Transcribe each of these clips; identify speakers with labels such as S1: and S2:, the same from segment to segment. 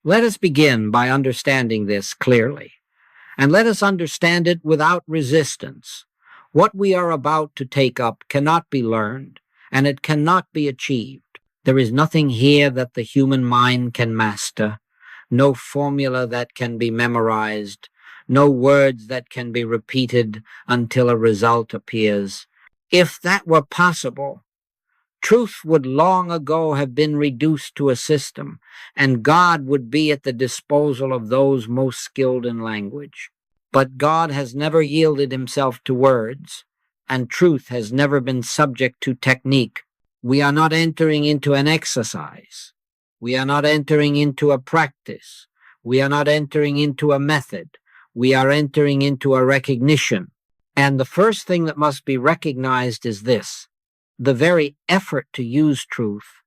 S1: Let us begin by understanding this clearly, and let us understand it without resistance. What we are about to take up cannot be learned, and it cannot be achieved. There is nothing here that the human mind can master, no formula that can be memorized, no words that can be repeated until a result appears. If that were possible, truth would long ago have been reduced to a system, and God would be at the disposal of those most skilled in language. But God has never yielded himself to words, and truth has never been subject to technique. We are not entering into an exercise. We are not entering into a practice. We are not entering into a method. We are entering into a recognition. And the first thing that must be recognized is this: the very effort to use truth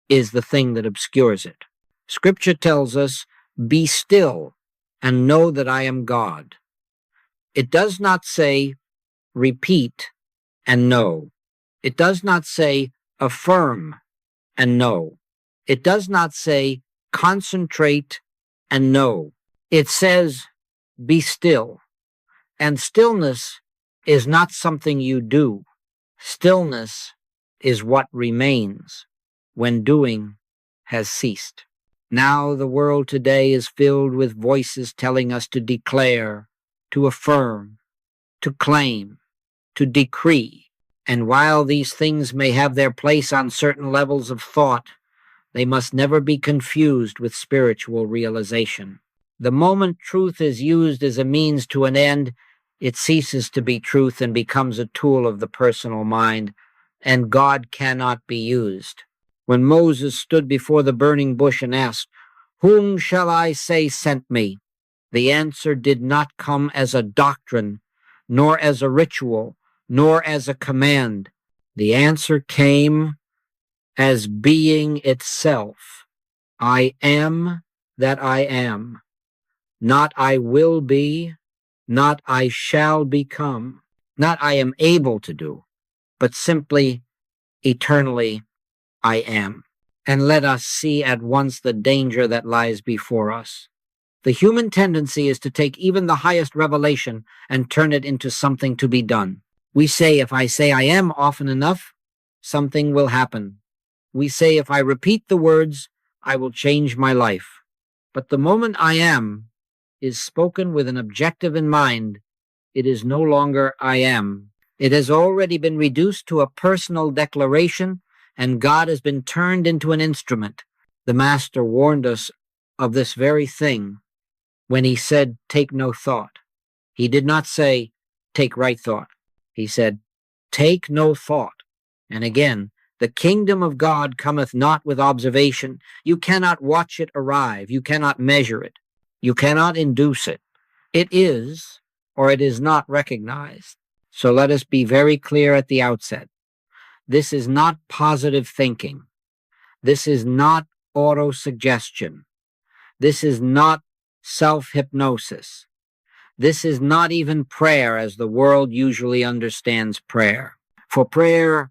S1: is the thing that obscures it. Scripture tells us, "Be still and know that I am God." It does not say, "Repeat and know." It does not say, "Affirm and know." It does not say, "Concentrate and know." It says, "Be still." And stillness is not something you do. Stillness is what remains when doing has ceased. Now the world today is filled with voices telling us to declare, to affirm, to claim, to decree. And while these things may have their place on certain levels of thought, they must never be confused with spiritual realization. The moment truth is used as a means to an end, it ceases to be truth and becomes a tool of the personal mind, and God cannot be used. When Moses stood before the burning bush and asked, "Whom shall I say sent me?" the answer did not come as a doctrine, nor as a ritual, nor as a command. The answer came as being itself. I am that I am. Not I will be, not I shall become, not I am able to do, but simply, eternally, I am. And let us see at once the danger that lies before us. The human tendency is to take even the highest revelation and turn it into something to be done. We say, if I say I am often enough, something will happen. We say, if I repeat the words, I will change my life. But the moment I am is spoken with an objective in mind, it is no longer I am. It has already been reduced to a personal declaration, and God has been turned into an instrument. The Master warned us of this very thing when he said, "Take no thought." He did not say, "Take right thought." He said, "Take no thought." And again, the kingdom of God cometh not with observation. You cannot watch it arrive. You cannot measure it. You cannot induce it. It is, or it is not recognized. So let us be very clear at the outset. This is not positive thinking. This is not autosuggestion. This is not self-hypnosis. This is not even prayer as the world usually understands prayer. For prayer,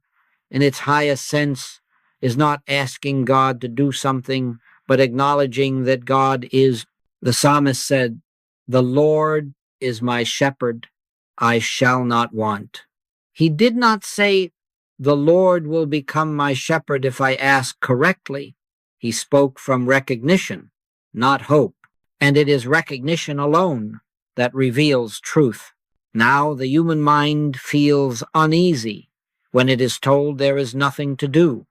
S1: in its highest sense, is not asking God to do something, but acknowledging that God is. The psalmist said, "The Lord is my shepherd, I shall not want." He did not say, "The Lord will become my shepherd if I ask correctly." He spoke from recognition, not hope. And it is recognition alone that reveals truth. Now the human mind feels uneasy when it is told there is nothing to do.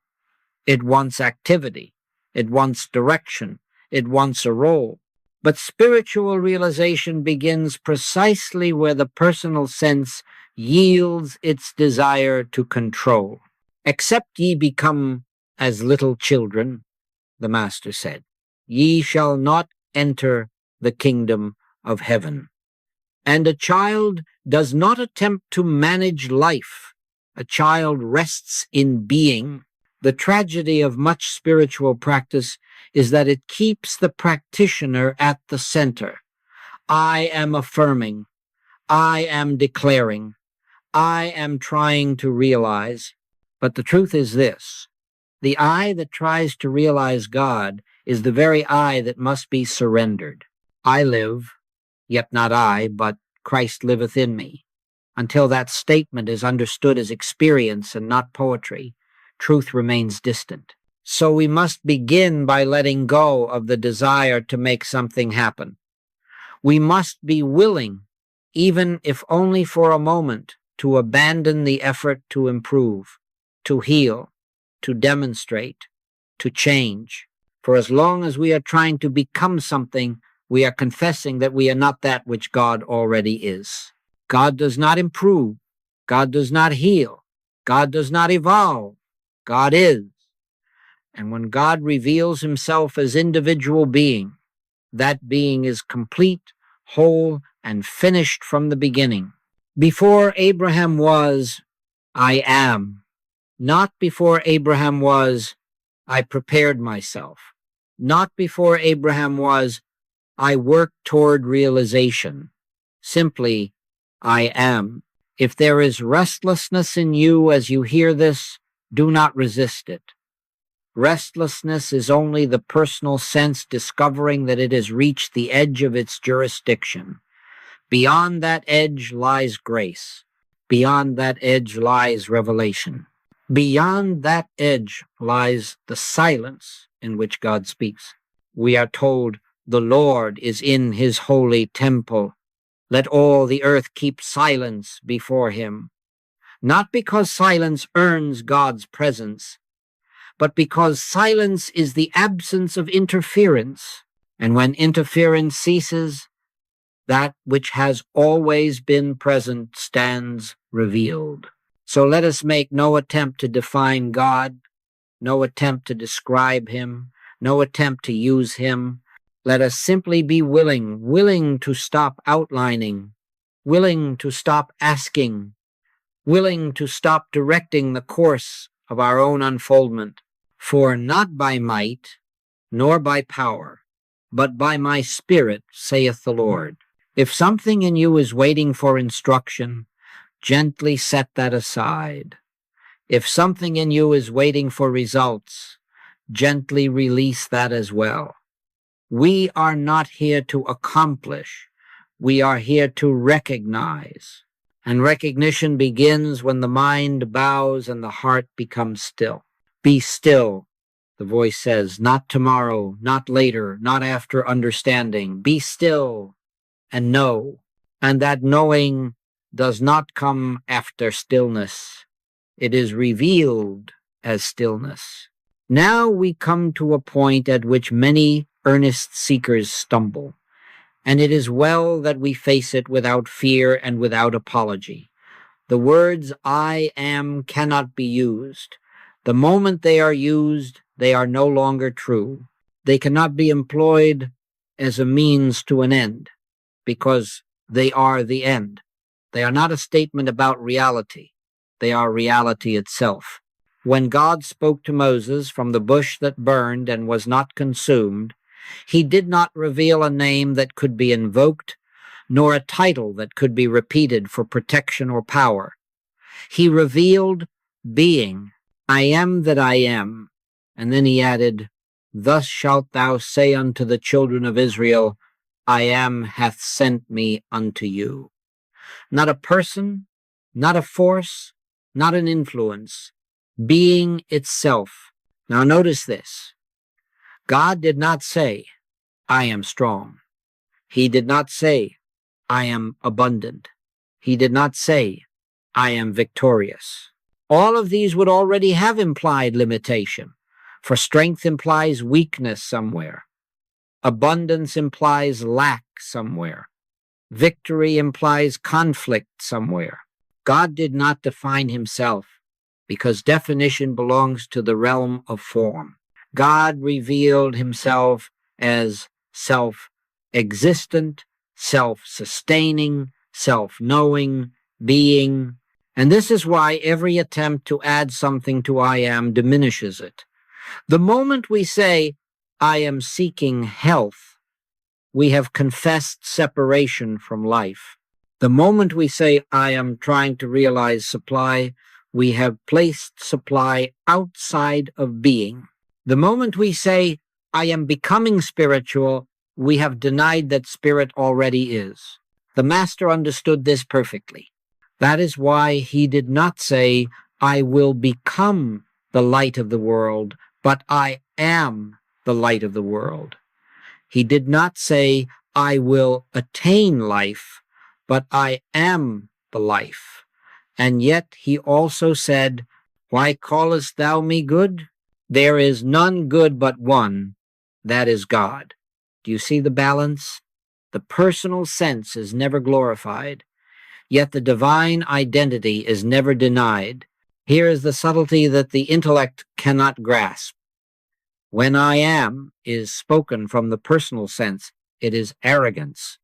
S1: It wants activity. It wants direction. It wants a role. But spiritual realization begins precisely where the personal sense yields its desire to control. "Except ye become as little children," the Master said, "ye shall not enter the kingdom of heaven." And a child does not attempt to manage life. A child rests in being. The tragedy of much spiritual practice is that it keeps the practitioner at the center. I am affirming. I am declaring. I am trying to realize. But the truth is this: the I that tries to realize God is the very I that must be surrendered. I live, yet not I, but Christ liveth in me. Until that statement is understood as experience and not poetry, truth remains distant. So we must begin by letting go of the desire to make something happen. We must be willing, even if only for a moment, to abandon the effort to improve, to heal, to demonstrate, to change. For as long as we are trying to become something, we are confessing that we are not that which God already is. God does not improve. God does not heal. God does not evolve. God is. And when God reveals himself as individual being, that being is complete, whole, and finished from the beginning. Before Abraham was, I am. Not before Abraham was, I prepared myself. Not before Abraham was, I worked toward realization. Simply, I am. If there is restlessness in you as you hear this, do not resist it. Restlessness is only the personal sense discovering that it has reached the edge of its jurisdiction. Beyond that edge lies grace. Beyond that edge lies revelation. Beyond that edge lies the silence in which God speaks. We are told, the Lord is in his holy temple. Let all the earth keep silence before him. Not because silence earns God's presence, but because silence is the absence of interference. And when interference ceases, that which has always been present stands revealed. So let us make no attempt to define God, no attempt to describe him, no attempt to use him. Let us simply be willing to stop outlining, willing to stop asking, willing to stop directing the course of our own unfoldment. For not by might, nor by power, but by my Spirit, saith the Lord. If something in you is waiting for instruction, gently set that aside. If something in you is waiting for results, gently release that as well. We are not here to accomplish. We are here to recognize. And recognition begins when the mind bows and the heart becomes still. Be still, the voice says, not tomorrow, not later, not after understanding. Be still and know. And that knowing does not come after stillness. It is revealed as stillness. Now we come to a point at which many earnest seekers stumble, and it is well that we face it without fear and without apology. The words I am cannot be used. The moment they are used, they are no longer true. They cannot be employed as a means to an end, because they are the end. They are not a statement about reality. They are reality itself. When God spoke to Moses from the bush that burned and was not consumed, he did not reveal a name that could be invoked, nor a title that could be repeated for protection or power. He revealed being, I am that I am. And then he added, Thus shalt thou say unto the children of Israel, I am hath sent me unto you. Not a person, not a force, not an influence, being itself. Now notice this. God did not say, I am strong. He did not say, I am abundant. He did not say, I am victorious. All of these would already have implied limitation, for strength implies weakness somewhere. Abundance implies lack somewhere. Victory implies conflict somewhere. God did not define himself, because definition belongs to the realm of form. God revealed himself as self-existent, self-sustaining, self-knowing, being. And this is why every attempt to add something to I am diminishes it. The moment we say, I am seeking health, we have confessed separation from life. The moment we say, I am trying to realize supply, we have placed supply outside of being. The moment we say, I am becoming spiritual, we have denied that spirit already is. The Master understood this perfectly. That is why he did not say, I will become the light of the world, but I am the light of the world. He did not say, I will attain life, but I am the life. And yet he also said, why callest thou me good? There is none good but one, that is God. Do you see the balance? The personal sense is never glorified, yet the divine identity is never denied. Here is the subtlety that the intellect cannot grasp. When I am is spoken from the personal sense, it is arrogance.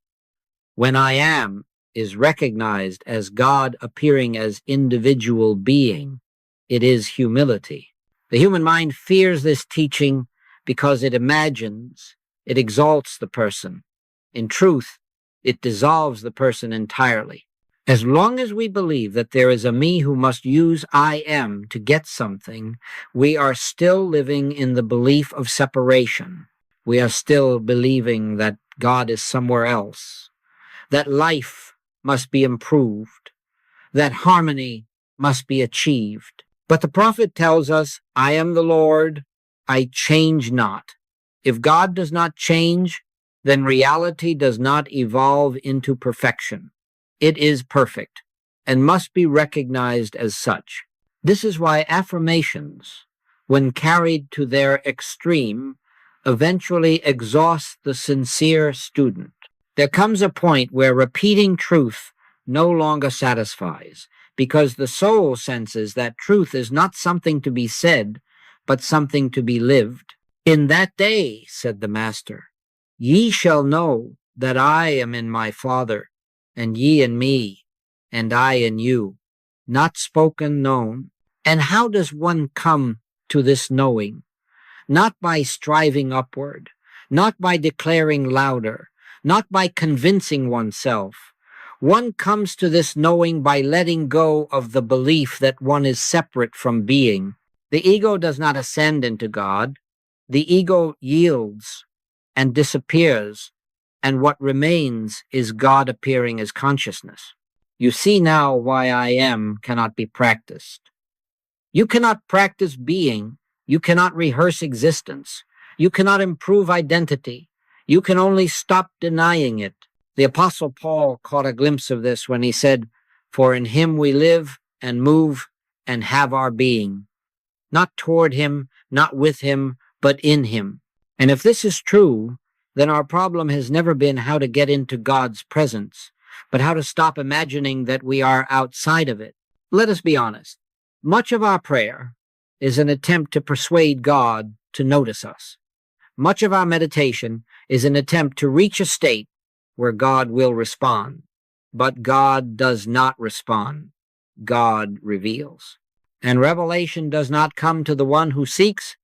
S1: When I am is recognized as God appearing as individual being, it is humility. The human mind fears this teaching because it imagines, it exalts the person. In truth, it dissolves the person entirely. As long as we believe that there is a me who must use I am to get something, we are still living in the belief of separation. We are still believing that God is somewhere else, that life must be improved, that harmony must be achieved. But the prophet tells us, I am the Lord, I change not. If God does not change, then reality does not evolve into perfection. It is perfect and must be recognized as such. This is why affirmations, when carried to their extreme, eventually exhaust the sincere student. There comes a point where repeating truth no longer satisfies, because the soul senses that truth is not something to be said, but something to be lived. In that day, said the Master, ye shall know that I am in my Father, and ye in me, and I in you, not spoken, known. And how does one come to this knowing? Not by striving upward, not by declaring louder, not by convincing oneself. One comes to this knowing by letting go of the belief that one is separate from being. The ego does not ascend into God. The ego yields and disappears, and what remains is God appearing as consciousness. You see now why I am cannot be practiced. You cannot practice being. You cannot rehearse existence. You cannot improve identity. You can only stop denying it. The Apostle Paul caught a glimpse of this when he said, for in him we live and move and have our being. Not toward him, not with him, but in him. And if this is true, then our problem has never been how to get into God's presence, but how to stop imagining that we are outside of it. Let us be honest. Much of our prayer is an attempt to persuade God to notice us. Much of our meditation is an attempt to reach a state where God will respond. But God does not respond. God reveals. And revelation does not come to the one who seeks,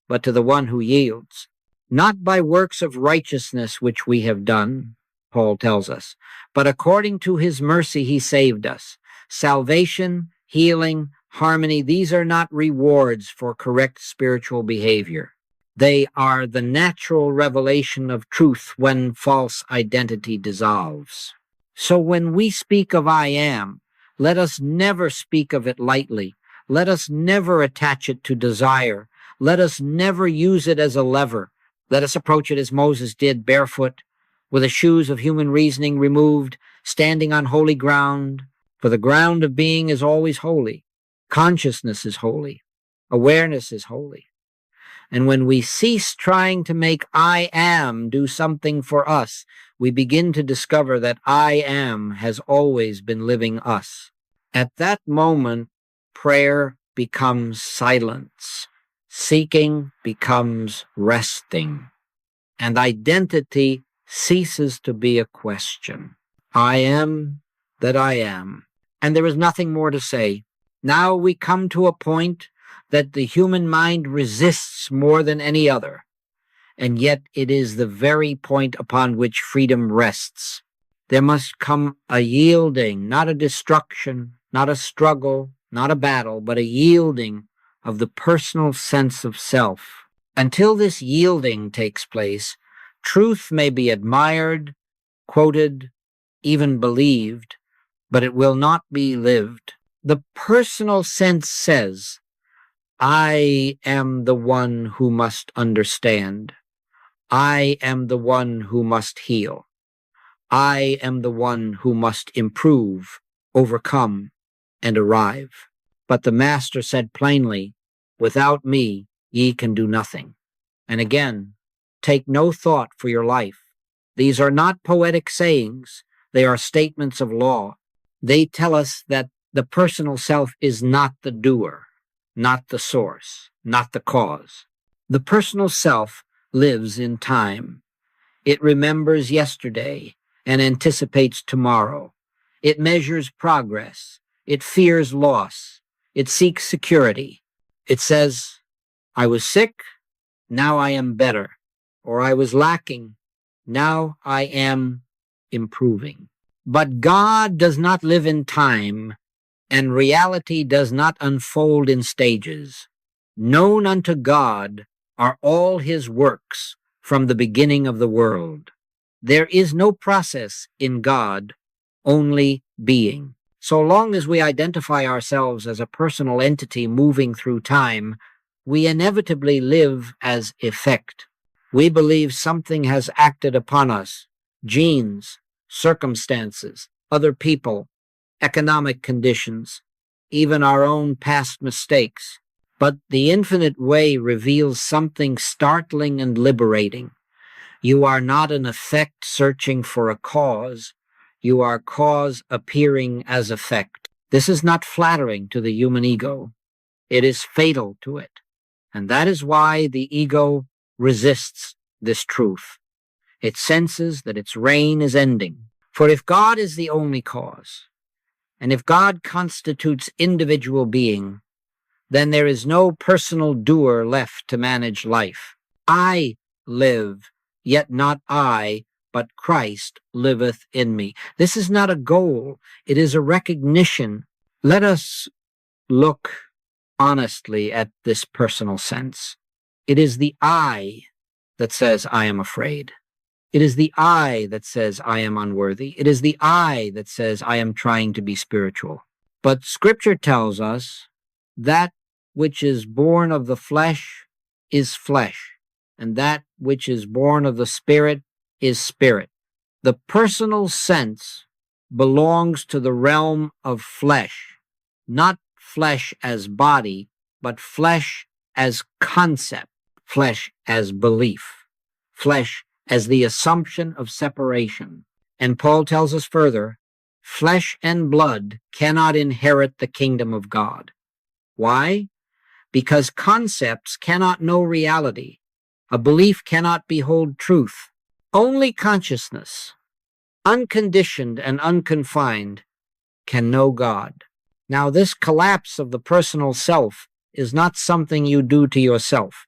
S1: but to the one who yields. Not by works of righteousness which we have done, Paul tells us, but according to his mercy he saved us. Salvation, healing, harmony, these are not rewards for correct spiritual behavior. They are the natural revelation of truth when false identity dissolves. So when we speak of I am, let us never speak of it lightly. Let us never attach it to desire. Let us never use it as a lever. Let us approach it as Moses did, barefoot, with the shoes of human reasoning removed, standing on holy ground. For the ground of being is always holy. Consciousness is holy. Awareness is holy. And when we cease trying to make I am do something for us, we begin to discover that I am has always been living us. At that moment, prayer becomes silence. Seeking becomes resting. And identity ceases to be a question. I am that I am. And there is nothing more to say. Now we come to a point that the human mind resists more than any other, and yet it is the very point upon which freedom rests. There must come a yielding, not a destruction, not a struggle, not a battle, but a yielding of the personal sense of self. Until this yielding takes place, truth may be admired, quoted, even believed, but it will not be lived. The personal sense says, I am the one who must understand. I am the one who must heal. I am the one who must improve, overcome, and arrive. But the Master said plainly, without me, ye can do nothing. And again, take no thought for your life. These are not poetic sayings. They are statements of law. They tell us that the personal self is not the doer, not the source, not the cause. The personal self lives in time. It remembers yesterday and anticipates tomorrow. It measures progress. It fears loss. It seeks security. It says, I was sick, now I am better. Or I was lacking, now I am improving. But God does not live in time, and reality does not unfold in stages. Known unto God are all his works from the beginning of the world. There is no process in God, only being. So long as we identify ourselves as a personal entity moving through time, we inevitably live as effect. We believe something has acted upon us, genes, circumstances, other people, economic conditions, even our own past mistakes. But the infinite way reveals something startling and liberating. You are not an effect searching for a cause. You are cause appearing as effect. This is not flattering to the human ego. It is fatal to it. And that is why the ego resists this truth. It senses that its reign is ending. For if God is the only cause, and if God constitutes individual being, then there is no personal doer left to manage life. I live, yet not I, but Christ liveth in me. This is not a goal. It is a recognition. Let us look honestly at this personal sense. It is the I that says, I am afraid. It is the I that says, I am unworthy. It is the I that says, I am trying to be spiritual. But Scripture tells us that which is born of the flesh is flesh, and that which is born of the Spirit is spirit. The personal sense belongs to the realm of flesh, not flesh as body, but flesh as concept, flesh as belief, flesh as the assumption of separation. And Paul tells us further, flesh and blood cannot inherit the kingdom of God. Why? Because concepts cannot know reality. A belief cannot behold truth. Only consciousness, unconditioned and unconfined, can know God. Now, this collapse of the personal self is not something you do to yourself.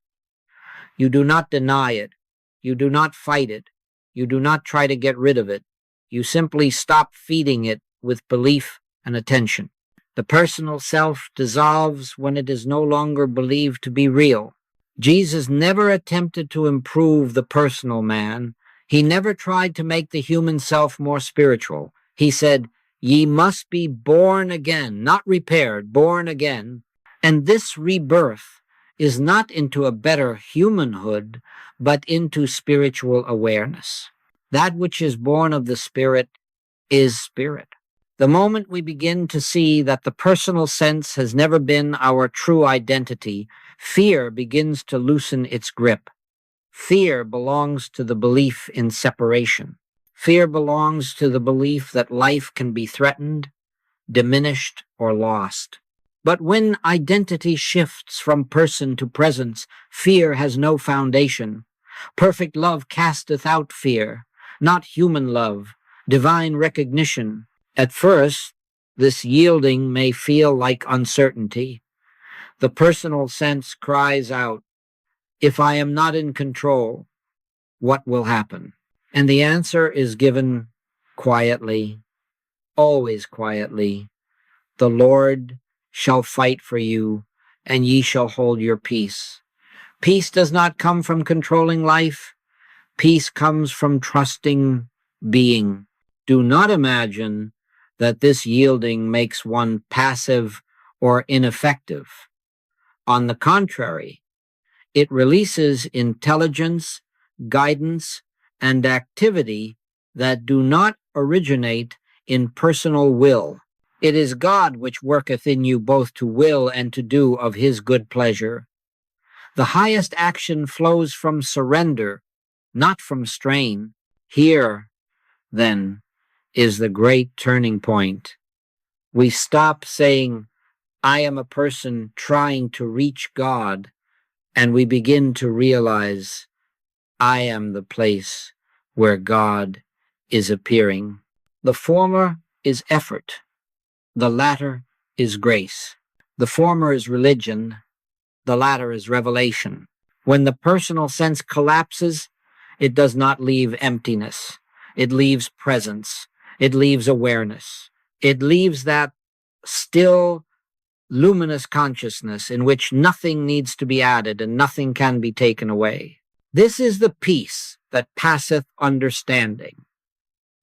S1: You do not deny it. You do not fight it. You do not try to get rid of it. You simply stop feeding it with belief and attention. The personal self dissolves when it is no longer believed to be real. Jesus never attempted to improve the personal man. He never tried to make the human self more spiritual. He said, ye must be born again, not repaired, born again. And this rebirth is not into a better humanhood, but into spiritual awareness. That which is born of the Spirit is spirit. The moment we begin to see that the personal sense has never been our true identity, fear begins to loosen its grip. Fear belongs to the belief in separation. Fear belongs to the belief that life can be threatened, diminished, or lost. But when identity shifts from person to presence, fear has no foundation. Perfect love casteth out fear, not human love, divine recognition. At first, this yielding may feel like uncertainty. The personal sense cries out, if I am not in control, what will happen? And the answer is given quietly, always quietly. The Lord shall fight for you, and ye shall hold your peace. Peace does not come from controlling life. Peace comes from trusting being. Do not imagine that this yielding makes one passive or ineffective. On the contrary, it releases intelligence, guidance, and activity that do not originate in personal will. It is God which worketh in you both to will and to do of his good pleasure. The highest action flows from surrender, not from strain. Here, then, is the great turning point. We stop saying, I am a person trying to reach God, and we begin to realize, I am the place where God is appearing. The former is effort. The latter is grace. The former is religion. The latter is revelation. When the personal sense collapses, it does not leave emptiness. It leaves presence. It leaves awareness. It leaves that still, luminous consciousness in which nothing needs to be added and nothing can be taken away. This is the peace that passeth understanding,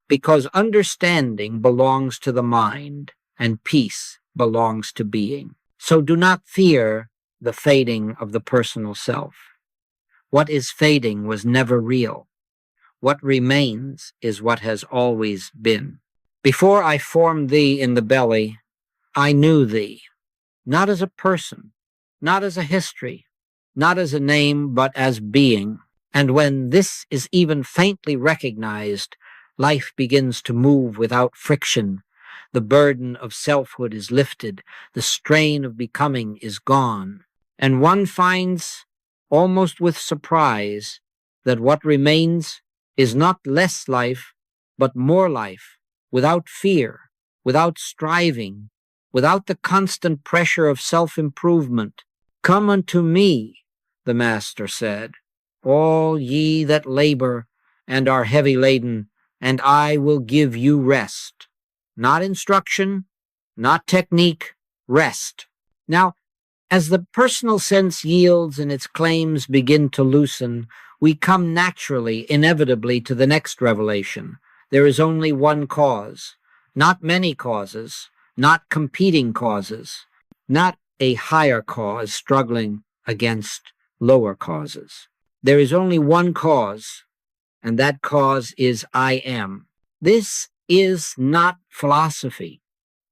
S1: because understanding belongs to the mind and peace belongs to being. So do not fear the fading of the personal self. What is fading was never real. What remains is what has always been. Before I formed thee in the belly, I knew thee, not as a person, not as a history, not as a name, but as being. And when this is even faintly recognized, life begins to move without friction. The burden of selfhood is lifted. The strain of becoming is gone. And one finds, almost with surprise, that what remains is not less life, but more life, without fear, without striving, without the constant pressure of self-improvement. Come unto me, the Master said, all ye that labor and are heavy laden, and I will give you rest. Not instruction, not technique, rest. Now, as the personal sense yields and its claims begin to loosen, we come naturally, inevitably, to the next revelation. There is only one cause, not many causes, not competing causes, not a higher cause struggling against lower causes. There is only one cause, and that cause is I am. This is not philosophy.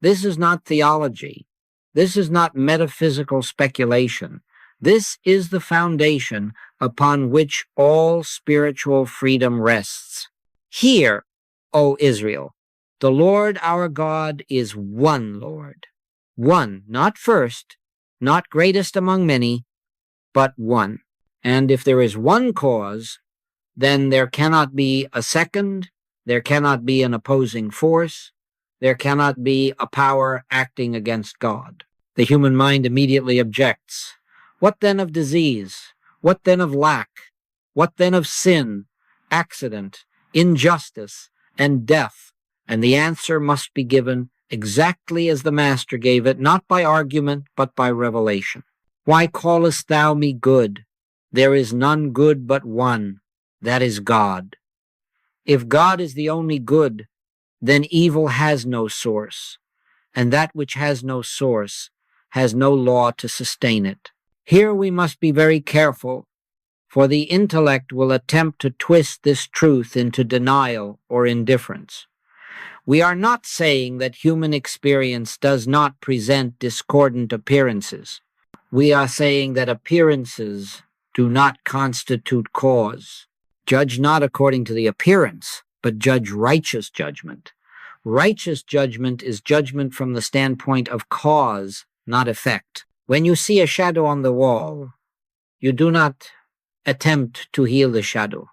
S1: This is not theology. This is not metaphysical speculation. This is the foundation upon which all spiritual freedom rests. Hear, O Israel, the Lord our God is one Lord. One, not first, not greatest among many, but one. And if there is one cause, then there cannot be a second, there cannot be an opposing force, there cannot be a power acting against God. The human mind immediately objects. What then of disease? What then of lack? What then of sin, accident, injustice, and death? And the answer must be given exactly as the Master gave it, not by argument, but by revelation. Why callest thou me good? There is none good but one, that is God. If God is the only good, then evil has no source, and that which has no source has no law to sustain it. Here we must be very careful, for the intellect will attempt to twist this truth into denial or indifference. We are not saying that human experience does not present discordant appearances. We are saying that appearances do not constitute cause. Judge not according to the appearance, but judge righteous judgment. Righteous judgment is judgment from the standpoint of cause, not effect. When you see a shadow on the wall, you do not attempt to heal the shadow.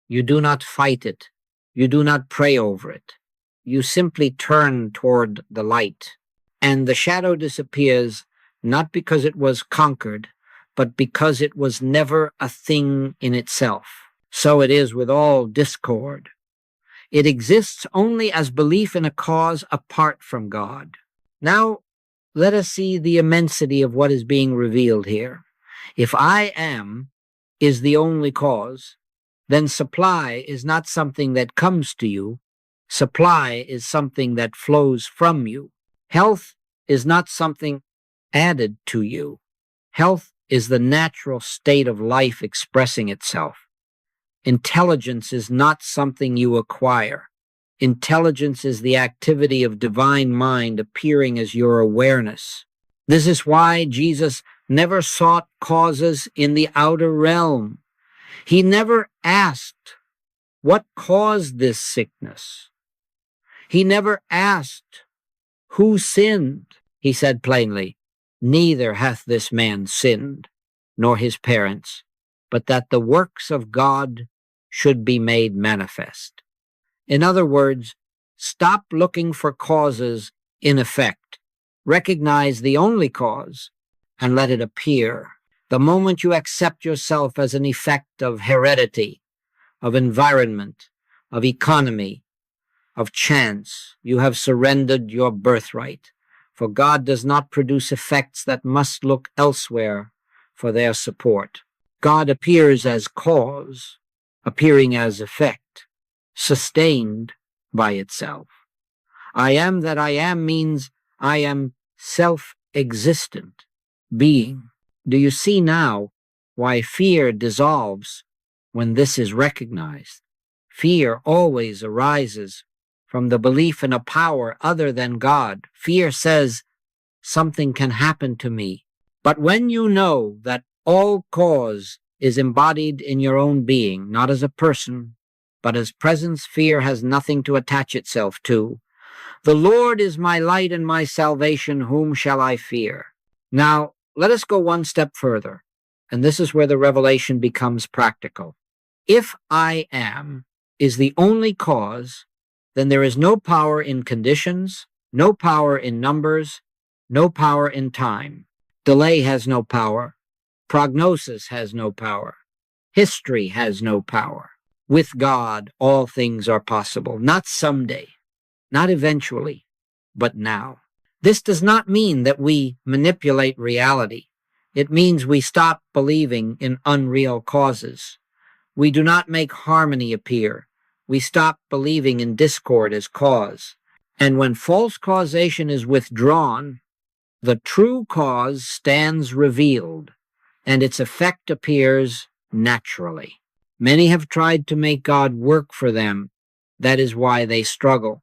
S1: You do not fight it. You do not pray over it. You simply turn toward the light, and the shadow disappears not because it was conquered, but because it was never a thing in itself. So it is with all discord. It exists only as belief in a cause apart from God. Now, let us see the immensity of what is being revealed here. If I am, is the only cause, then supply is not something that comes to you. Supply is something that flows from you. Health is not something added to you. Health is the natural state of life expressing itself. Intelligence is not something you acquire. Intelligence is the activity of divine mind appearing as your awareness. This is why Jesus never sought causes in the outer realm. He never asked, what caused this sickness? He never asked, who sinned? He said plainly, neither hath this man sinned, nor his parents, but that the works of God should be made manifest. In other words, stop looking for causes in effect. Recognize the only cause and let it appear. The moment you accept yourself as an effect of heredity, of environment, of economy, of chance, you have surrendered your birthright. For God does not produce effects that must look elsewhere for their support. God appears as cause, appearing as effect, sustained by itself. I am that I am means I am self-existent being. Do you see now why fear dissolves when this is recognized? Fear always arises from the belief in a power other than God. Fear says, something can happen to me. But when you know that all cause is embodied in your own being, not as a person, but as presence, fear has nothing to attach itself to. The Lord is my light and my salvation, whom shall I fear? Now, let us go one step further, and this is where the revelation becomes practical. If I am is the only cause, then there is no power in conditions, no power in numbers, no power in time. Delay has no power. Prognosis has no power. History has no power. With God, all things are possible, not someday, not eventually, but now. This does not mean that we manipulate reality. It means we stop believing in unreal causes. We do not make harmony appear. We stop believing in discord as cause. And when false causation is withdrawn, the true cause stands revealed, and its effect appears naturally. Many have tried to make God work for them. That is why they struggle.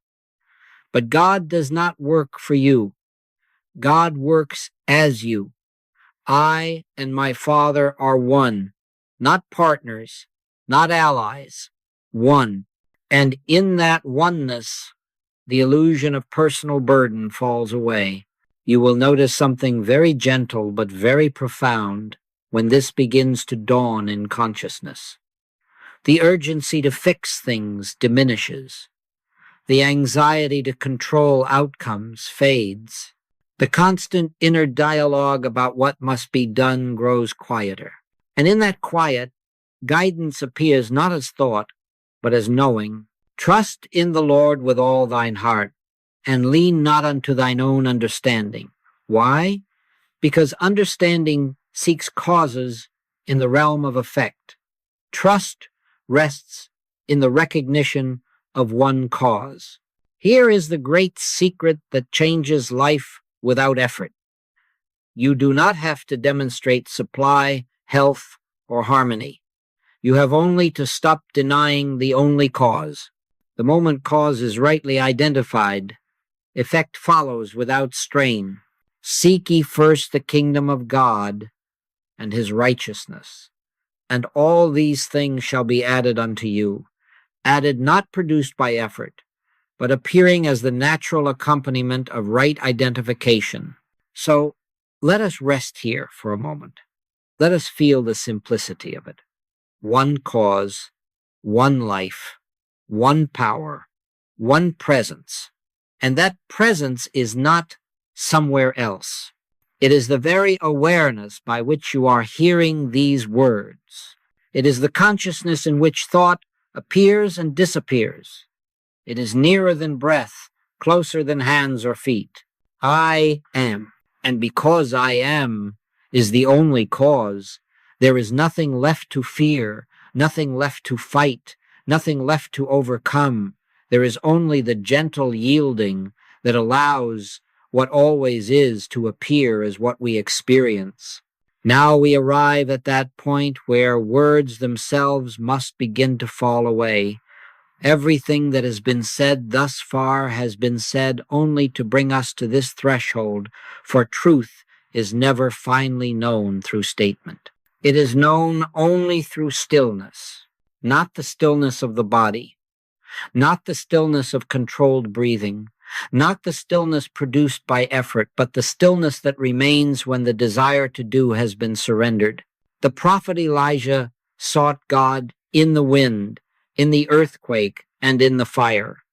S1: But God does not work for you. God works as you. I and my Father are one, not partners, not allies, one. And in that oneness, the illusion of personal burden falls away. You will notice something very gentle but very profound when this begins to dawn in consciousness. The urgency to fix things diminishes. The anxiety to control outcomes fades. The constant inner dialogue about what must be done grows quieter. And in that quiet, guidance appears not as thought, but as knowing. Trust in the Lord with all thine heart, and lean not unto thine own understanding. Why? Because understanding seeks causes in the realm of effect. Trust rests in the recognition of one cause. Here is the great secret that changes life without effort. You do not have to demonstrate supply, health, or harmony. You have only to stop denying the only cause. The moment cause is rightly identified, effect follows without strain. Seek ye first the kingdom of God and his righteousness, and all these things shall be added unto you, added not produced by effort, but appearing as the natural accompaniment of right identification. So let us rest here for a moment. Let us feel the simplicity of it. One cause, one life, one power, one presence. And that presence is not somewhere else. It is the very awareness by which you are hearing these words. It is the consciousness in which thought appears and disappears. It is nearer than breath, closer than hands or feet. I am. And because I am is the only cause, There is nothing left to fear, nothing left to fight, nothing left to overcome. There is only the gentle yielding that allows what always is to appear as what we experience. Now we arrive at that point where words themselves must begin to fall away. Everything that has been said thus far has been said only to bring us to this threshold, for truth is never finally known through statement. It is known only through stillness, not the stillness of the body, not the stillness of controlled breathing, not the stillness produced by effort, but the stillness that remains when the desire to do has been surrendered. The prophet Elijah sought God in the wind, in the earthquake, and in the fire.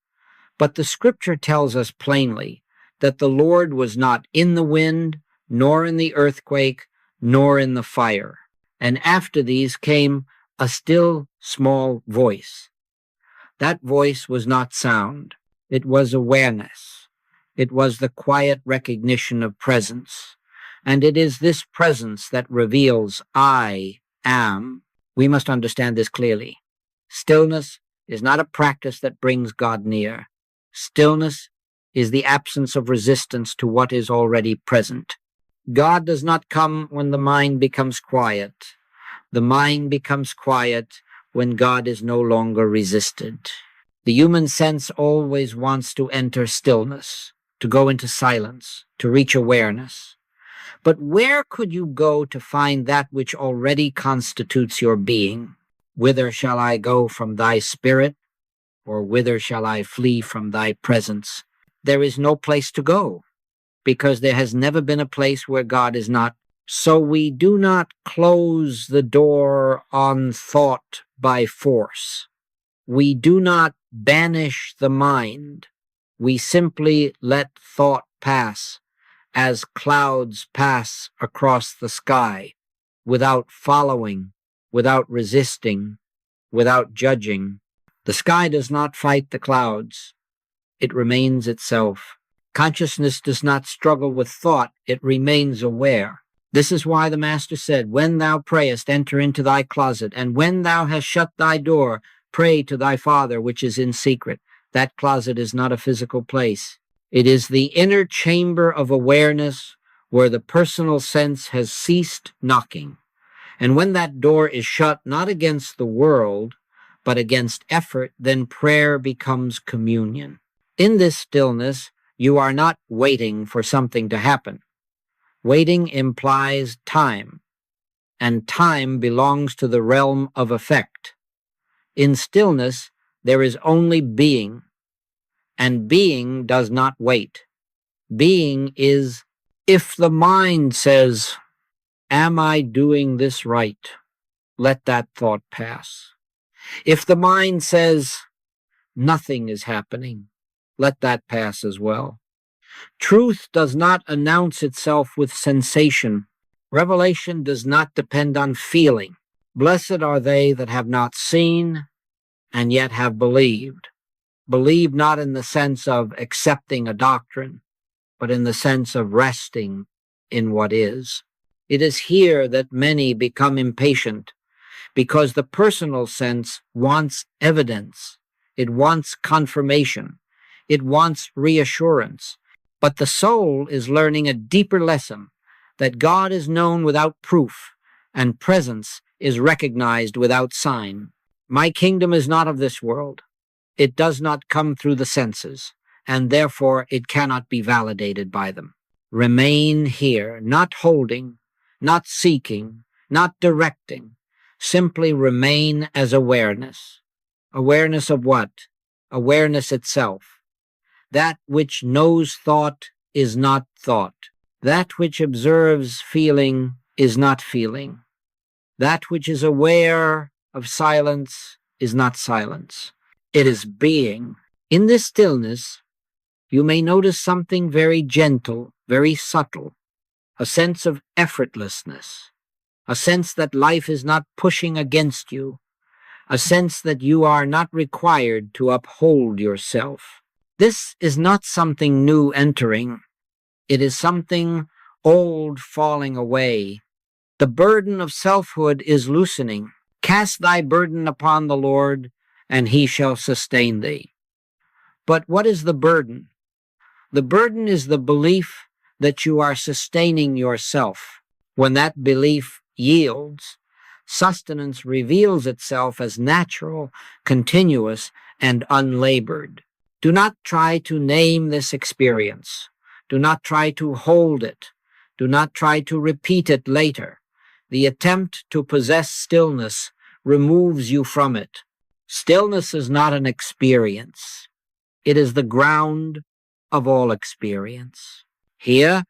S1: But the scripture tells us plainly that the Lord was not in the wind, nor in the earthquake, nor in the fire. And after these came a still small voice. That voice was not sound. It was awareness. It was the quiet recognition of presence. And it is this presence that reveals I am. We must understand this clearly. Stillness is not a practice that brings God near. Stillness is the absence of resistance to what is already present. God does not come when the mind becomes quiet. The mind becomes quiet when God is no longer resisted. The human sense always wants to enter stillness, to go into silence, to reach awareness. But where could you go to find that which already constitutes your being? Whither shall I go from thy spirit, or whither shall I flee from thy presence? There is no place to go, because there has never been a place where God is not. So we do not close the door on thought by force. We do not banish the mind. We simply let thought pass as clouds pass across the sky, without following, without resisting, without judging. The sky does not fight the clouds. It remains itself. Consciousness does not struggle with thought. It remains aware. This is why the Master said, when thou prayest, enter into thy closet, and when thou hast shut thy door, pray to thy Father which is in secret. That closet is not a physical place. It is the inner chamber of awareness where the personal sense has ceased knocking. And when that door is shut, not against the world, but against effort, then prayer becomes communion. In this stillness, you are not waiting for something to happen. Waiting implies time, and time belongs to the realm of effect. In stillness, there is only being, and being does not wait. Being is, if the mind says, am I doing this right? Let that thought pass. If the mind says, nothing is happening, let that pass as well. Truth does not announce itself with sensation. Revelation does not depend on feeling. Blessed are they that have not seen and yet have believed. Believe not in the sense of accepting a doctrine, but in the sense of resting in what is. It is here that many become impatient, because the personal sense wants evidence. It wants confirmation. It wants reassurance. But the soul is learning a deeper lesson, that God is known without proof, and presence is recognized without sign. My kingdom is not of this world. It does not come through the senses, and therefore it cannot be validated by them. Remain here, not holding, not seeking, not directing. Simply remain as awareness. Awareness of what? Awareness itself. That which knows thought is not thought. That which observes feeling is not feeling. That which is aware of silence is not silence. It is being. In this stillness, you may notice something very gentle, very subtle, a sense of effortlessness, a sense that life is not pushing against you, a sense that you are not required to uphold yourself. This is not something new entering. It is something old falling away. The burden of selfhood is loosening. Cast thy burden upon the Lord, and he shall sustain thee. But what is the burden? The burden is the belief that you are sustaining yourself. When that belief yields, sustenance reveals itself as natural, continuous, and unlabored. Do not try to name this experience. Do not try to hold it. Do not try to repeat it later. The attempt to possess stillness removes you from it. Stillness is not an experience. It is the ground of all experience. Here,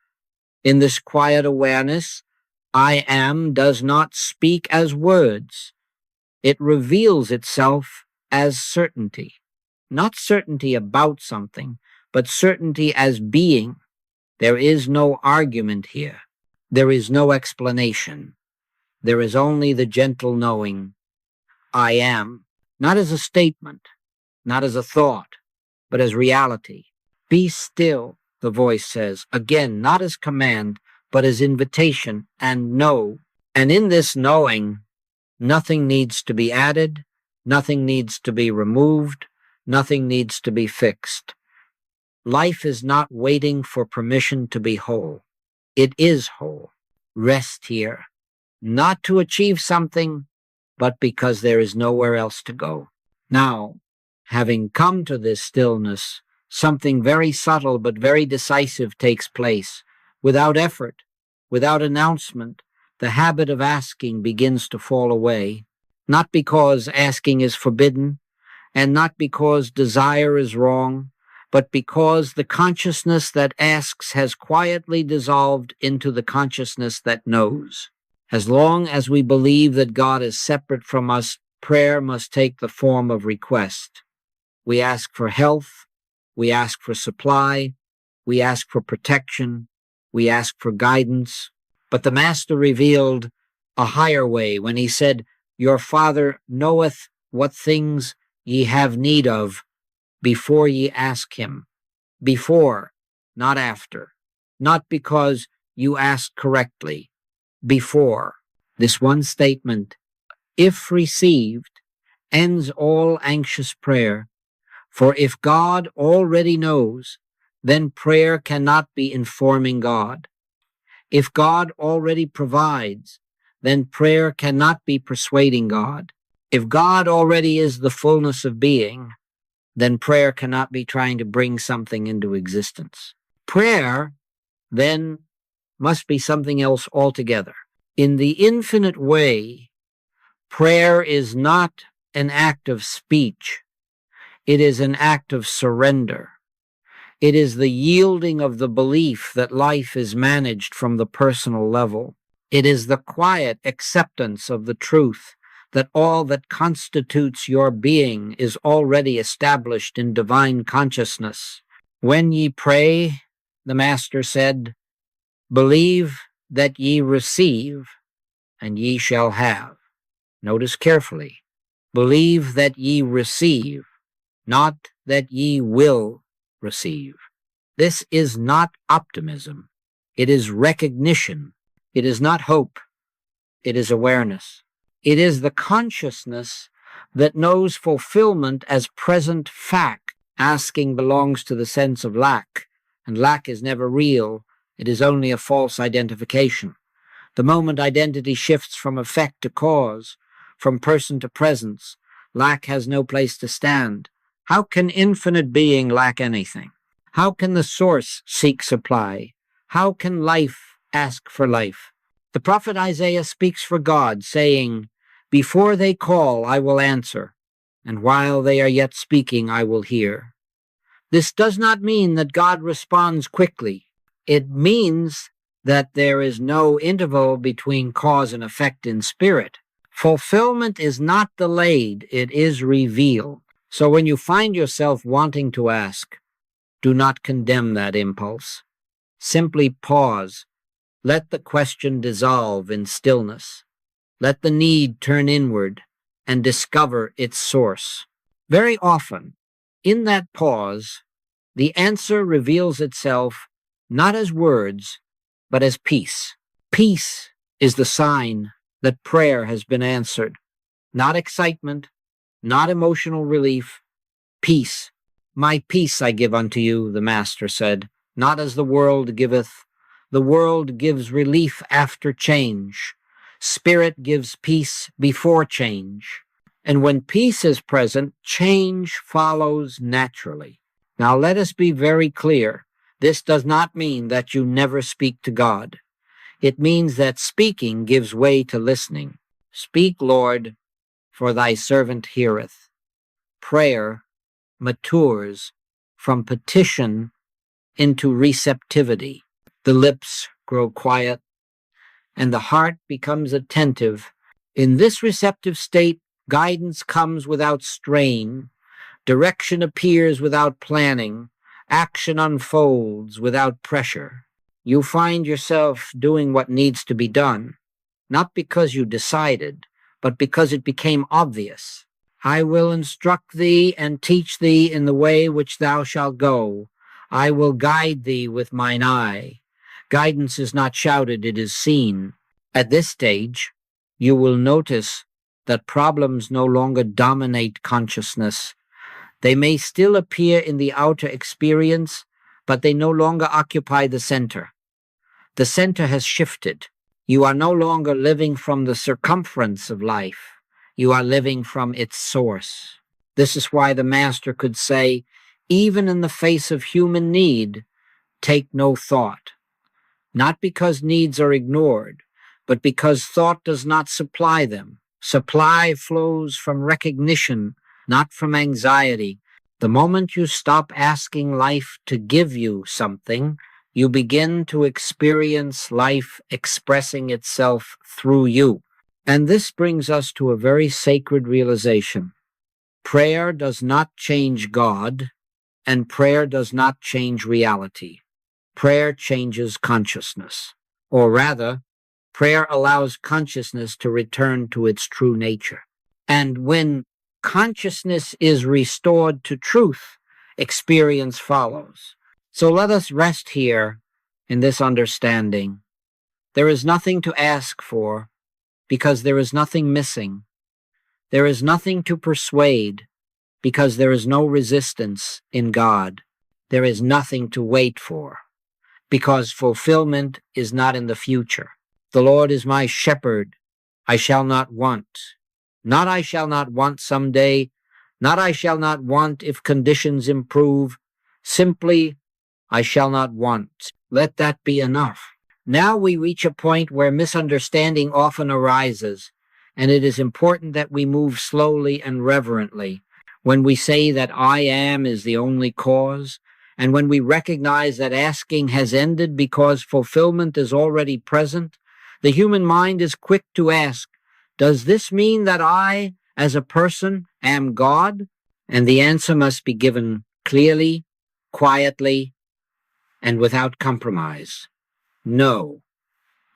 S1: in this quiet awareness, I am does not speak as words. It reveals itself as certainty. Not certainty about something, but certainty as being. There is no argument here. There is no explanation. There is only the gentle knowing, I am, not as a statement, not as a thought, but as reality. Be still, the voice says, again, not as command, but as invitation, and know. And in this knowing, nothing needs to be added, nothing needs to be removed, nothing needs to be fixed. Life is not waiting for permission to be whole. It is whole. Rest here, not to achieve something, but because there is nowhere else to go. Now, having come to this stillness, something very subtle but very decisive takes place. Without effort, without announcement, the habit of asking begins to fall away, not because asking is forbidden, and not because desire is wrong, but because the consciousness that asks has quietly dissolved into the consciousness that knows. As long as we believe that God is separate from us, prayer must take the form of request. We ask for health, we ask for supply, we ask for protection, we ask for guidance. But the Master revealed a higher way when he said, Your Father knoweth what things ye have need of before ye ask him. Before, not after. Not because you asked correctly. Before. This one statement, if received, ends all anxious prayer. For if God already knows, then prayer cannot be informing God. If God already provides, then prayer cannot be persuading God. If God already is the fullness of being, then prayer cannot be trying to bring something into existence. Prayer, then, must be something else altogether. In the infinite way, prayer is not an act of speech. It is an act of surrender. It is the yielding of the belief that life is managed from the personal level. It is the quiet acceptance of the truth that all that constitutes your being is already established in divine consciousness. When ye pray, the Master said, believe that ye receive, and ye shall have. Notice carefully. Believe that ye receive, not that ye will receive. This is not optimism. It is recognition. It is not hope. It is awareness. It is the consciousness that knows fulfillment as present fact. Asking belongs to the sense of lack, and lack is never real. It is only a false identification. The moment identity shifts from effect to cause, from person to presence, lack has no place to stand. How can infinite being lack anything? How can the source seek supply? How can life ask for life? The prophet Isaiah speaks for God, saying, before they call, I will answer, and while they are yet speaking, I will hear. This does not mean that God responds quickly. It means that there is no interval between cause and effect in spirit. Fulfillment is not delayed, it is revealed. So when you find yourself wanting to ask, do not condemn that impulse. Simply pause. Let the question dissolve in stillness. Let the need turn inward and discover its source. Very often, in that pause, the answer reveals itself not as words, but as peace. Peace is the sign that prayer has been answered. Not excitement, not emotional relief, peace. My peace I give unto you, the Master said, not as the world giveth. The world gives relief after change. Spirit gives peace before change. And when peace is present, change follows naturally. Now let us be very clear. This does not mean that you never speak to God. It means that speaking gives way to listening. Speak, Lord, for thy servant heareth. Prayer matures from petition into receptivity. The lips grow quiet, and the heart becomes attentive. In this receptive state, guidance comes without strain, direction appears without planning, action unfolds without pressure. You find yourself doing what needs to be done, not because you decided, but because it became obvious. I will instruct thee and teach thee in the way which thou shalt go. I will guide thee with mine eye. Guidance is not shouted, it is seen. At this stage, you will notice that problems no longer dominate consciousness. They may still appear in the outer experience, but they no longer occupy the center. The center has shifted. You are no longer living from the circumference of life. You are living from its source. This is why the Master could say, even in the face of human need, take no thought. Not because needs are ignored, but because thought does not supply them. Supply flows from recognition, not from anxiety. The moment you stop asking life to give you something, you begin to experience life expressing itself through you. And this brings us to a very sacred realization. Prayer does not change God, and prayer does not change reality. Prayer changes consciousness. Or rather, prayer allows consciousness to return to its true nature. And when consciousness is restored to truth, experience follows. So let us rest here in this understanding. There is nothing to ask for, because there is nothing missing. There is nothing to persuade, because there is no resistance in God. There is nothing to wait for, because fulfillment is not in the future. The Lord is my shepherd, I shall not want. Not I shall not want someday, not I shall not want if conditions improve. Simply, I shall not want. Let that be enough. Now we reach a point where misunderstanding often arises, and it is important that we move slowly and reverently. When we say that I am is the only cause, and when we recognize that asking has ended because fulfillment is already present, the human mind is quick to ask, does this mean that I, as a person, am God? And the answer must be given clearly, quietly, and without compromise. No.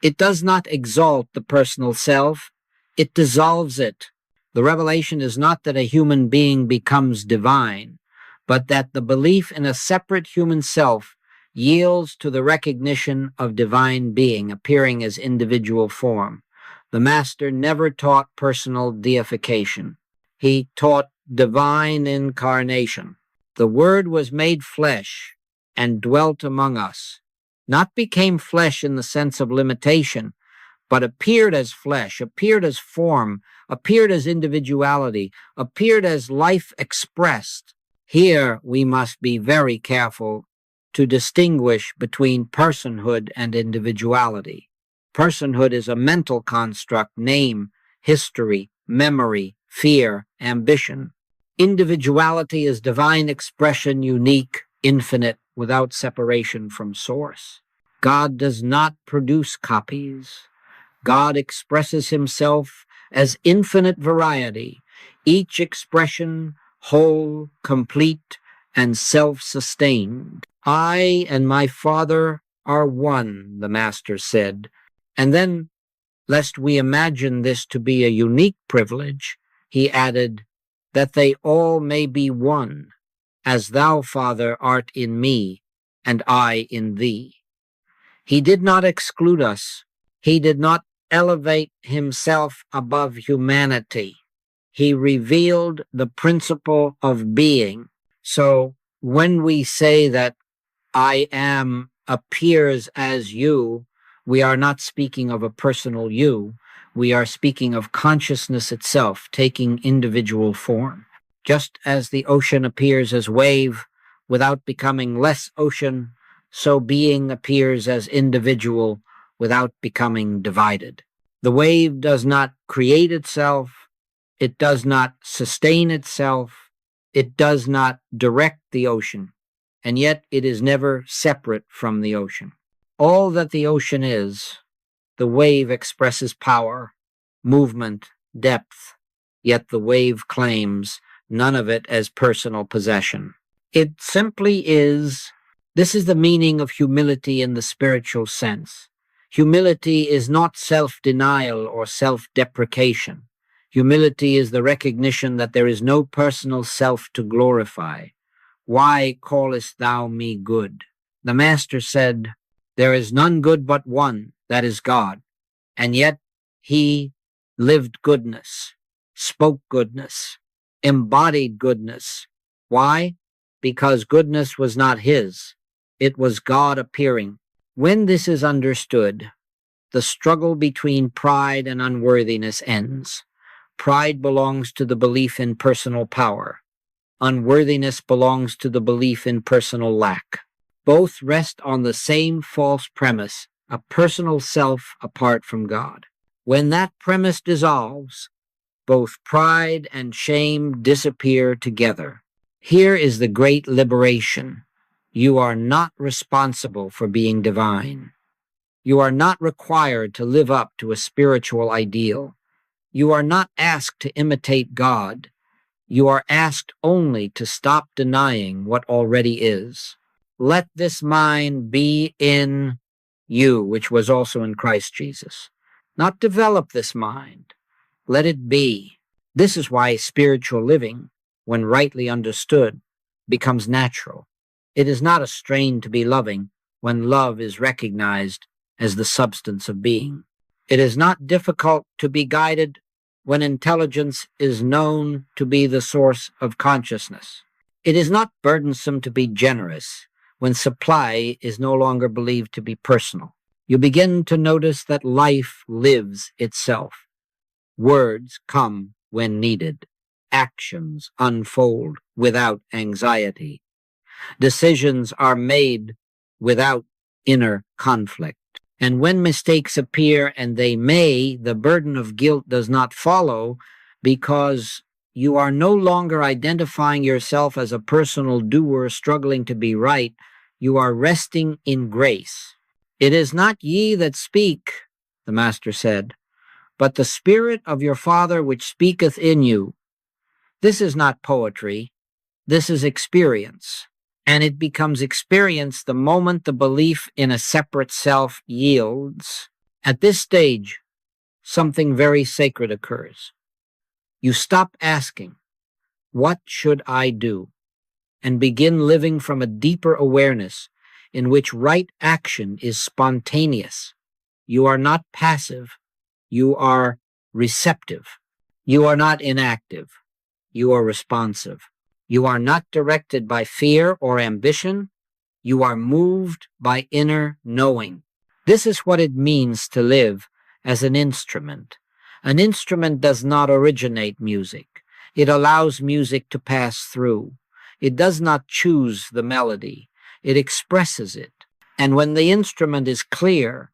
S1: It does not exalt the personal self, it dissolves it. The revelation is not that a human being becomes divine, but that the belief in a separate human self yields to the recognition of divine being appearing as individual form. The Master never taught personal deification. He taught divine incarnation. The Word was made flesh and dwelt among us. Not became flesh in the sense of limitation, but appeared as flesh, appeared as form, appeared as individuality, appeared as life expressed. Here we must be very careful to distinguish between personhood and individuality. Personhood is a mental construct, name, history, memory, fear, ambition. Individuality is divine expression, unique, infinite, without separation from source. God does not produce copies. God expresses himself as infinite variety, each expression whole, complete, and self-sustained. I and my Father are one, the Master said. And then, lest we imagine this to be a unique privilege, he added, that they all may be one, as thou, Father, art in me, and I in thee. He did not exclude us. He did not elevate himself above humanity. He revealed the principle of being. So when we say that I am appears as you, we are not speaking of a personal you. We are speaking of consciousness itself taking individual form. Just as the ocean appears as wave without becoming less ocean, so being appears as individual without becoming divided. The wave does not create itself. It does not sustain itself. It does not direct the ocean, and yet it is never separate from the ocean. All that the ocean is, the wave expresses power, movement, depth, yet the wave claims none of it as personal possession. It simply is. This is the meaning of humility in the spiritual sense. Humility is not self-denial or self-deprecation. Humility is the recognition that there is no personal self to glorify. Why callest thou me good? The Master said, there is none good but one, that is God. And yet he lived goodness, spoke goodness, embodied goodness. Why? Because goodness was not his. It was God appearing. When this is understood, the struggle between pride and unworthiness ends. Pride belongs to the belief in personal power. Unworthiness belongs to the belief in personal lack. Both rest on the same false premise, a personal self apart from God. When that premise dissolves, both pride and shame disappear together. Here is the great liberation. You are not responsible for being divine. You are not required to live up to a spiritual ideal. You are not asked to imitate God. You are asked only to stop denying what already is. Let this mind be in you, which was also in Christ Jesus. Not develop this mind. Let it be. This is why spiritual living, when rightly understood, becomes natural. It is not a strain to be loving when love is recognized as the substance of being. It is not difficult to be guided when intelligence is known to be the source of consciousness. It is not burdensome to be generous when supply is no longer believed to be personal. You begin to notice that life lives itself. Words come when needed. Actions unfold without anxiety. Decisions are made without inner conflict. And when mistakes appear, and they may, the burden of guilt does not follow, because you are no longer identifying yourself as a personal doer struggling to be right. You are resting in grace. It is not ye that speak, the Master said, but the Spirit of your Father which speaketh in you. This is not poetry. This is experience. And it becomes experience the moment the belief in a separate self yields. At this stage, something very sacred occurs. You stop asking, what should I do? And begin living from a deeper awareness in which right action is spontaneous. You are not passive. You are receptive. You are not inactive. You are responsive. You are not directed by fear or ambition. You are moved by inner knowing. This is what it means to live as an instrument. An instrument does not originate music. It allows music to pass through. It does not choose the melody. It expresses it. And when the instrument is clear,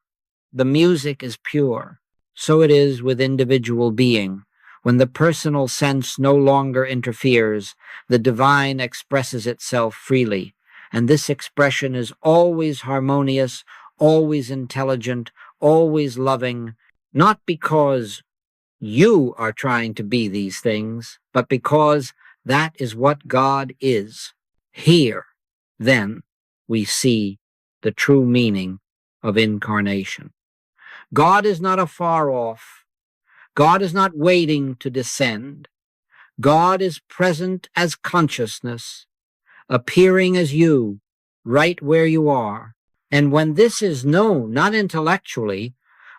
S1: the music is pure. So it is with individual being. When the personal sense no longer interferes, the divine expresses itself freely, and this expression is always harmonious, always intelligent, always loving, not because you are trying to be these things, but because that is what God is. Here, then, we see the true meaning of incarnation. God is not afar off. God is not waiting to descend. God is present as consciousness, appearing as you, right where you are. And when this is known, not intellectually,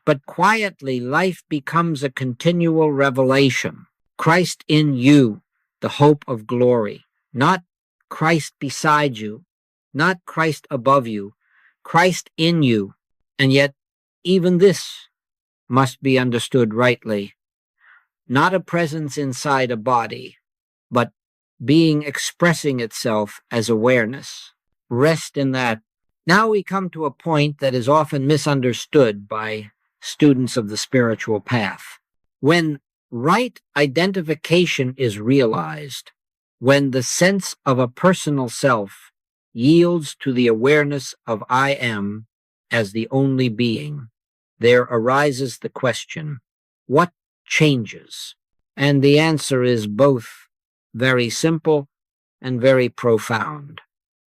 S1: But quietly, life becomes a continual revelation. Christ in you, the hope of glory. Not Christ beside you, not Christ above you, Christ in you. And yet, even this must be understood rightly. Not a presence inside a body, but being expressing itself as awareness. Rest in that. Now we come to a point that is often misunderstood by students of the spiritual path. When right identification is realized, when the sense of a personal self yields to the awareness of I am as the only being, there arises the question, what changes? And the answer is both very simple and very profound.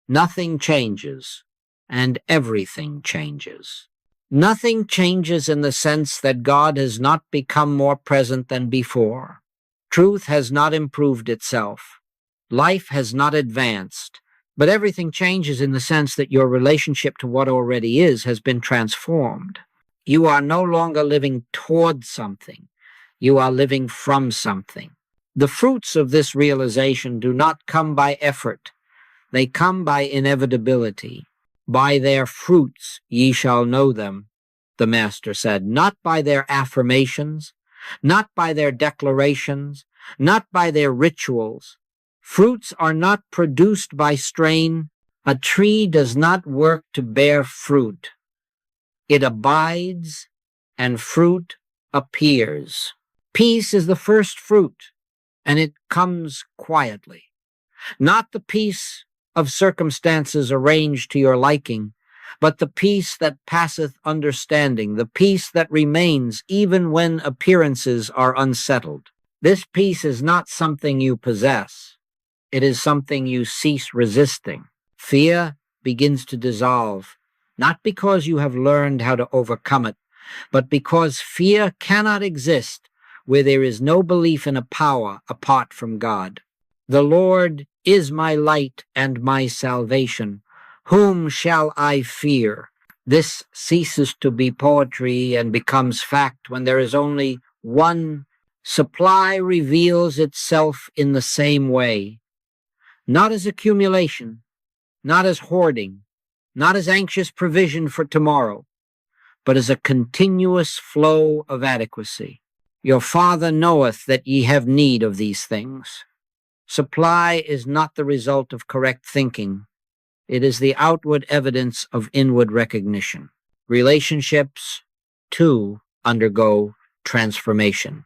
S1: Nothing changes, and everything changes. Nothing changes in the sense that God has not become more present than before. Truth has not improved itself. Life has not advanced. But everything changes in the sense that your relationship to what already is has been transformed. You are no longer living toward something. You are living from something. The fruits of this realization do not come by effort. They come by inevitability. By their fruits ye shall know them, the Master said, not by their affirmations, not by their declarations, not by their rituals. Fruits are not produced by strain. A tree does not work to bear fruit. It abides, and fruit appears. Peace is the first fruit, and it comes quietly. Not the peace of circumstances arranged to your liking, but the peace that passeth understanding, the peace that remains even when appearances are unsettled. This peace is not something you possess. It is something you cease resisting. Fear begins to dissolve, not because you have learned how to overcome it, but because fear cannot exist where there is no belief in a power apart from God. The Lord is my light and my salvation. Whom shall I fear? This ceases to be poetry and becomes fact when there is only one. Supply reveals itself in the same way, not as accumulation, not as hoarding, not as anxious provision for tomorrow, but as a continuous flow of adequacy. Your Father knoweth that ye have need of these things. Supply is not the result of correct thinking. It is the outward evidence of inward recognition. Relationships, too, undergo transformation.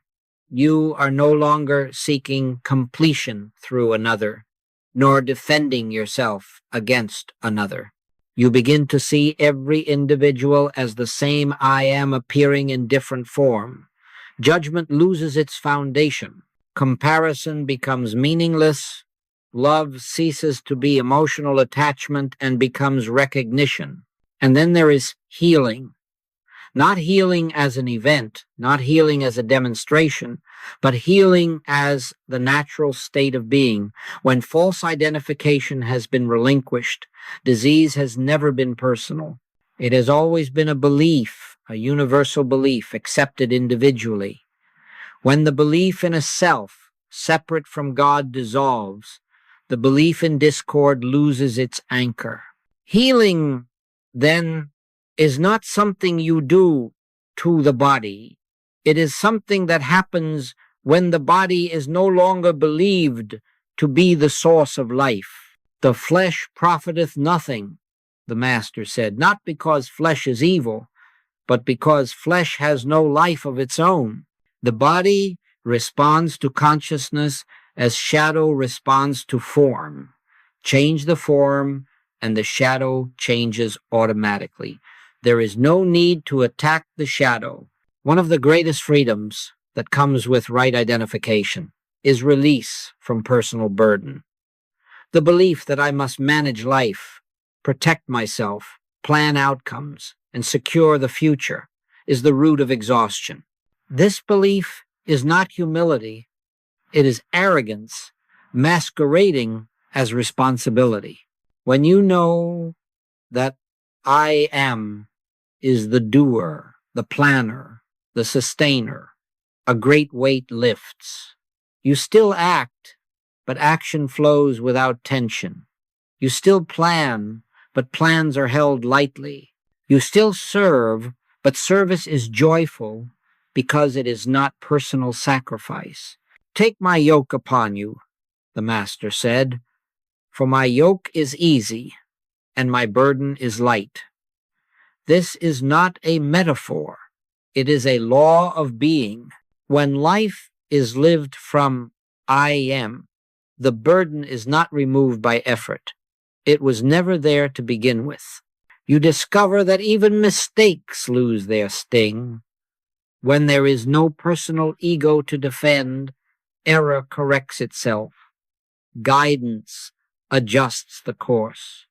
S1: You are no longer seeking completion through another, nor defending yourself against another. You begin to see every individual as the same I am appearing in different form. Judgment loses its foundation. Comparison becomes meaningless. Love ceases to be emotional attachment and becomes recognition. And then there is healing. Not healing as an event, not healing as a demonstration, but healing as the natural state of being. When false identification has been relinquished, disease has never been personal. It has always been a belief, a universal belief, accepted individually. When the belief in a self, separate from God, dissolves, the belief in discord loses its anchor. Healing, then, is not something you do to the body. It is something that happens when the body is no longer believed to be the source of life. The flesh profiteth nothing, the Master said, not because flesh is evil, but because flesh has no life of its own. The body responds to consciousness as shadow responds to form. Change the form, and the shadow changes automatically. There is no need to attack the shadow. One of the greatest freedoms that comes with right identification is release from personal burden. The belief that I must manage life, protect myself, plan outcomes, and secure the future is the root of exhaustion. This belief is not humility. It is arrogance masquerading as responsibility. When you know that I am is the doer, the planner, the sustainer. A great weight lifts. You still act, but action flows without tension. You still plan, but plans are held lightly. You still serve, but service is joyful because it is not personal sacrifice. Take my yoke upon you, the Master said, for my yoke is easy and my burden is light. This is not a metaphor. It is a law of being. When life is lived from I am, the burden is not removed by effort. It was never there to begin with. You discover that even mistakes lose their sting. When there is no personal ego to defend, error corrects itself. Guidance adjusts the course.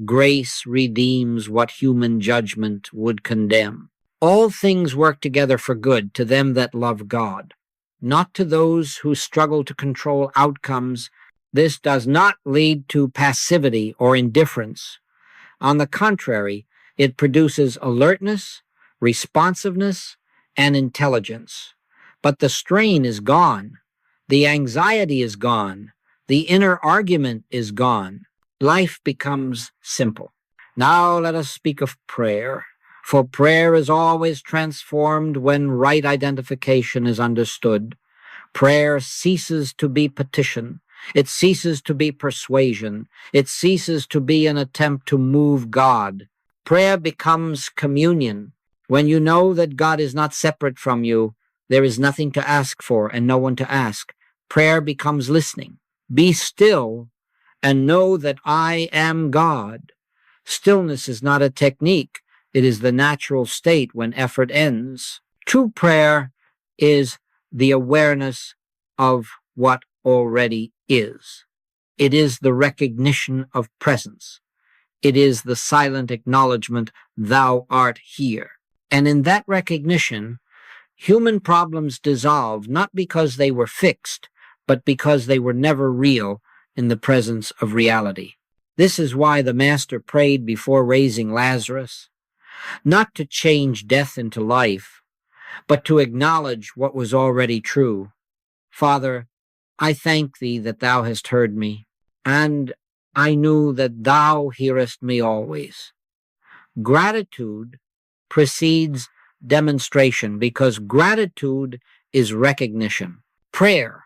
S1: Grace redeems what human judgment would condemn. All things work together for good to them that love God, not to those who struggle to control outcomes. This does not lead to passivity or indifference. On the contrary, it produces alertness, responsiveness, and intelligence. But the strain is gone. The anxiety is gone. The inner argument is gone. Life becomes simple. Now let us speak of prayer, for prayer is always transformed when right identification is understood. Prayer ceases to be petition. It ceases to be persuasion. It ceases to be an attempt to move God. Prayer becomes communion. When you know that God is not separate from you, there is nothing to ask for and no one to ask. Prayer becomes listening. Be still and know that I am God. Stillness is not a technique. It is the natural state when effort ends. True prayer is the awareness of what already is. It is the recognition of presence. It is the silent acknowledgement, thou art here. And in that recognition, human problems dissolve not because they were fixed, but because they were never real in the presence of reality. This is why the Master prayed before raising Lazarus, not to change death into life, but to acknowledge what was already true. Father, I thank thee that thou hast heard me, and I knew that thou hearest me always. Gratitude precedes demonstration because gratitude is recognition. Prayer,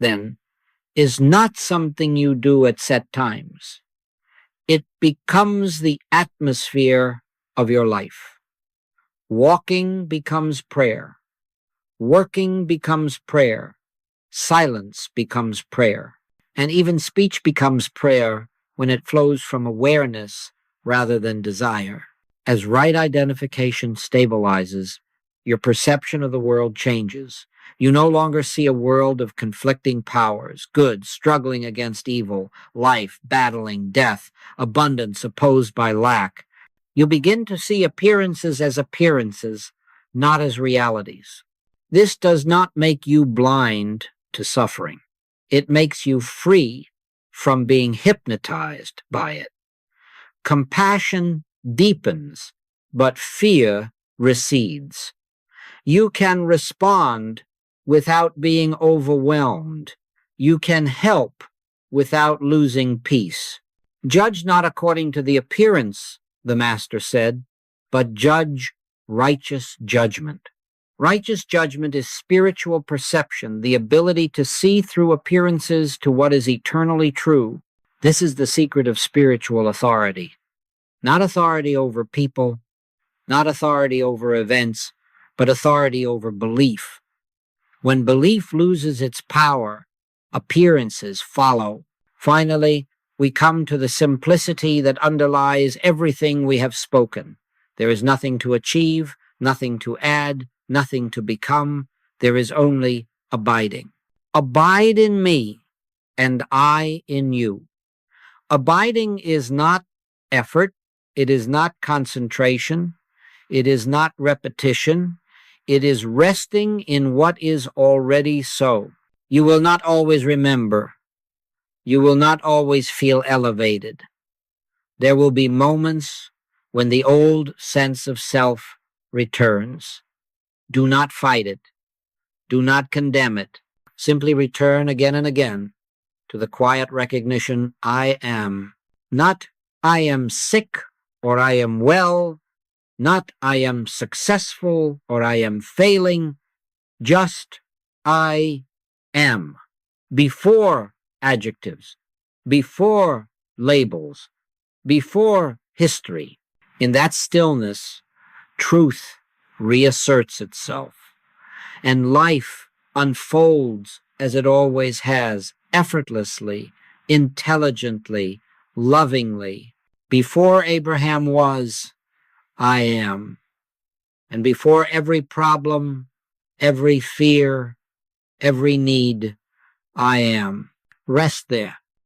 S1: then, is not something you do at set times. It becomes the atmosphere of your life. Walking becomes prayer. Working becomes prayer. Silence becomes prayer. And even speech becomes prayer when it flows from awareness rather than desire. As right identification stabilizes, your perception of the world changes. You no longer see a world of conflicting powers, good struggling against evil, life battling death, abundance opposed by lack. You begin to see appearances as appearances, not as realities. This does not make you blind to suffering. It makes you free from being hypnotized by it. Compassion deepens, but fear recedes. You can respond without being overwhelmed. You can help without losing peace. Judge not according to the appearance, the Master said, but judge righteous judgment. Righteous judgment is spiritual perception, the ability to see through appearances to what is eternally true. This is the secret of spiritual authority. Not authority over people, not authority over events, but authority over belief. When belief loses its power, appearances follow. Finally, we come to the simplicity that underlies everything we have spoken. There is nothing to achieve, nothing to add, nothing to become. There is only abiding. Abide in me, and I in you. Abiding is not effort. It is not concentration. It is not repetition. It is resting in what is already so. You will not always remember. You will not always feel elevated. There will be moments when the old sense of self returns. Do not fight it. Do not condemn it. Simply return again and again to the quiet recognition, I am. Not I am sick or I am well, not I am successful or I am failing, just I am. Before adjectives, before labels, before history. In that stillness, truth reasserts itself, and life unfolds as it always has, effortlessly, intelligently, lovingly. Before Abraham was, I am. And before every problem, every fear, every need, I am. Rest there.